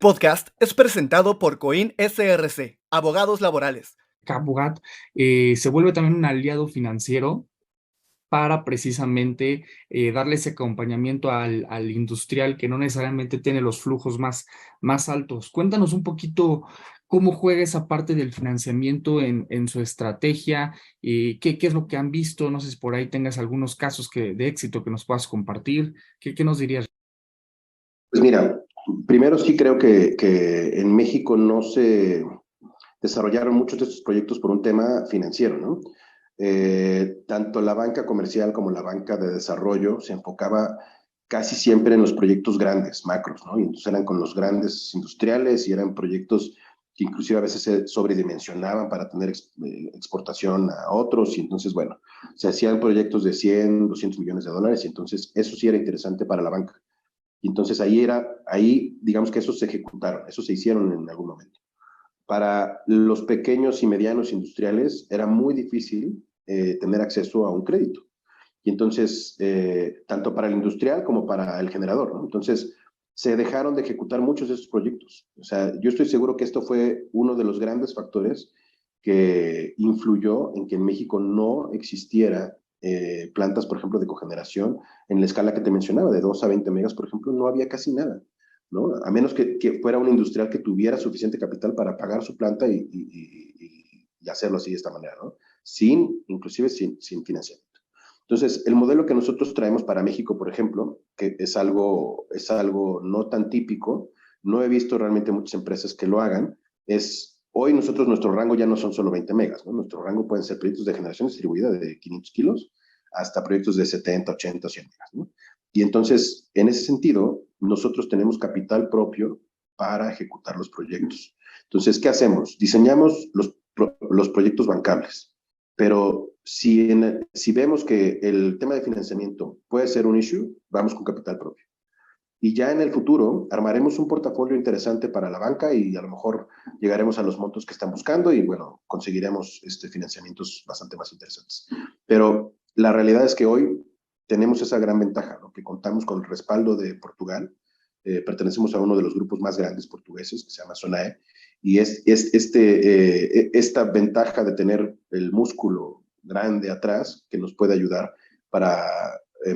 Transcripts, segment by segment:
Podcast es presentado por Coin SRC, Abogados Laborales. CapWat se vuelve también un aliado financiero para precisamente darle ese acompañamiento al industrial que no necesariamente tiene los flujos más altos. Cuéntanos un poquito cómo juega esa parte del financiamiento en su estrategia, qué es lo que han visto, no sé si por ahí tengas algunos casos de éxito que nos puedas compartir, ¿qué nos dirías? Pues mira, primero sí creo que en México no se desarrollaron muchos de estos proyectos por un tema financiero, ¿no? Tanto la banca comercial como la banca de desarrollo se enfocaba casi siempre en los proyectos grandes, macros, ¿no? Y entonces eran con los grandes industriales y eran proyectos que inclusive a veces se sobredimensionaban para tener exportación a otros y entonces, bueno, se hacían proyectos de 100, 200 millones de dólares y entonces eso sí era interesante para la banca. Y entonces ahí digamos que esos se ejecutaron, esos se hicieron en algún momento. Para los pequeños y medianos industriales era muy difícil tener acceso a un crédito. Y entonces, tanto para el industrial como para el generador, ¿no? Entonces, se dejaron de ejecutar muchos de estos proyectos. O sea, yo estoy seguro que esto fue uno de los grandes factores que influyó en que en México no existiera plantas, por ejemplo, de cogeneración en la escala que te mencionaba, de 2 a 20 megas, por ejemplo, no había casi nada, ¿no? A menos que fuera un industrial que tuviera suficiente capital para pagar su planta y hacerlo así de esta manera, ¿no? Inclusive sin financiamiento. Entonces, el modelo que nosotros traemos para México, por ejemplo, que es algo no tan típico, no he visto realmente muchas empresas que lo hagan, hoy nuestro rango ya no son solo 20 megas, ¿no? Nuestro rango pueden ser proyectos de generación distribuida de 500 kilos hasta proyectos de 70, 80, 100 megas, ¿no? Y entonces, en ese sentido, nosotros tenemos capital propio para ejecutar los proyectos. Entonces, ¿qué hacemos? Diseñamos los proyectos bancables, pero si vemos que el tema de financiamiento puede ser un issue, vamos con capital propio. Y ya en el futuro armaremos un portafolio interesante para la banca y a lo mejor llegaremos a los montos que están buscando y bueno, conseguiremos financiamientos bastante más interesantes. Pero la realidad es que hoy tenemos esa gran ventaja, ¿no? Que contamos con el respaldo de Portugal. Pertenecemos a uno de los grupos más grandes portugueses que se llama SONAE y esta ventaja de tener el músculo grande atrás que nos puede ayudar para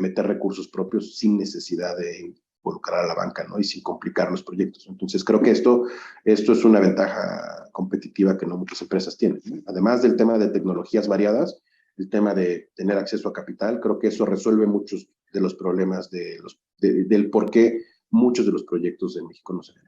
meter recursos propios sin necesidad de involucrar a la banca, ¿no? Y sin complicar los proyectos. Entonces, creo que esto es una ventaja competitiva que no muchas empresas tienen, ¿no? Además del tema de tecnologías variadas, el tema de tener acceso a capital, creo que eso resuelve muchos de los problemas del por qué muchos de los proyectos en México no se ven.